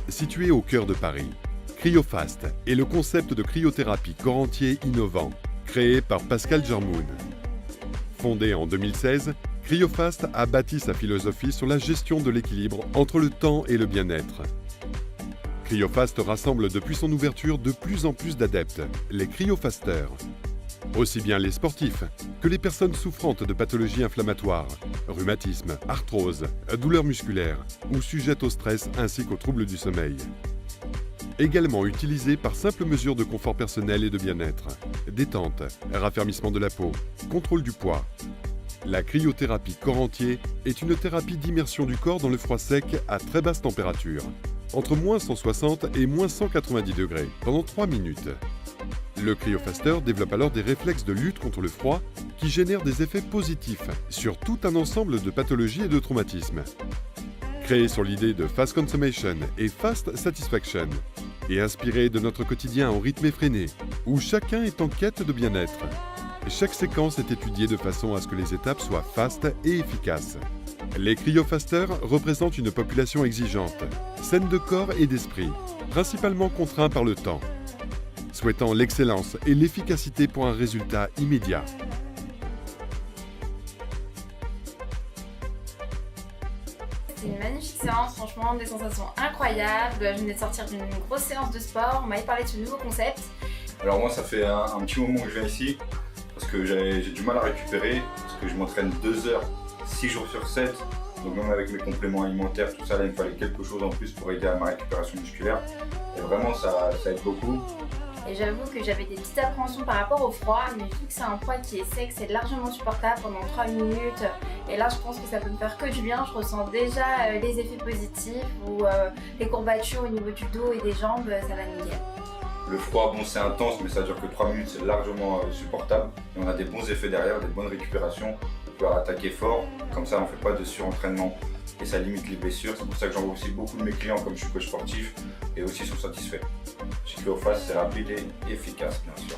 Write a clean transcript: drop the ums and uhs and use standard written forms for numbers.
situé au cœur de Paris. CryoFast est le concept de cryothérapie corps entier innovant, créé par Pascal Germoun. Fondé en 2016, CryoFast a bâti sa philosophie sur la gestion de l'équilibre entre le temps et le bien-être. CryoFast rassemble depuis son ouverture de plus en plus d'adeptes, les cryofasters. Aussi bien les sportifs que les personnes souffrantes de pathologies inflammatoires, rhumatisme, arthrose, douleurs musculaires ou sujettes au stress ainsi qu'aux troubles du sommeil. Également utilisé par simple mesure de confort personnel et de bien-être, détente, raffermissement de la peau, contrôle du poids. La cryothérapie corps entier est une thérapie d'immersion du corps dans le froid sec à très basse température, entre moins 160 et moins 190 degrés, pendant 3 minutes. Le cryofaster développe alors des réflexes de lutte contre le froid qui génèrent des effets positifs sur tout un ensemble de pathologies et de traumatismes. Créé sur l'idée de Fast Consummation et Fast Satisfaction, et inspiré de notre quotidien au rythme effréné, où chacun est en quête de bien-être. Chaque séquence est étudiée de façon à ce que les étapes soient fastes et efficaces. Les cryofasters représentent une population exigeante, saine de corps et d'esprit, principalement contraint par le temps, souhaitant l'excellence et l'efficacité pour un résultat immédiat. C'était une magnifique séance, franchement, des sensations incroyables. Je venais de sortir d'une grosse séance de sport, on m'avait parlé de ce nouveau concept. Alors moi, ça fait un petit moment que je viens ici, parce que j'ai du mal à récupérer, parce que je m'entraîne 2 heures, 6 jours sur 7. Donc même avec mes compléments alimentaires, tout ça, là, il me fallait quelque chose en plus pour aider à ma récupération musculaire. Et vraiment, ça aide beaucoup. Et j'avoue que j'avais des petites appréhensions par rapport au froid, mais vu que c'est un froid qui est sec, c'est largement supportable pendant 3 minutes. Et là, je pense que ça peut me faire que du bien. Je ressens déjà les effets positifs ou les courbatures au niveau du dos et des jambes, ça va nickel. Le froid, bon, c'est intense, mais ça dure que 3 minutes, c'est largement supportable. Et on a des bons effets derrière, des bonnes récupérations. On peut attaquer fort, comme ça on ne fait pas de surentraînement et ça limite les blessures. C'est pour ça que j'en vois aussi beaucoup de mes clients, comme je suis coach sportif, et aussi sont satisfaits. Chez CryoFast, c'est rapide et efficace, bien sûr.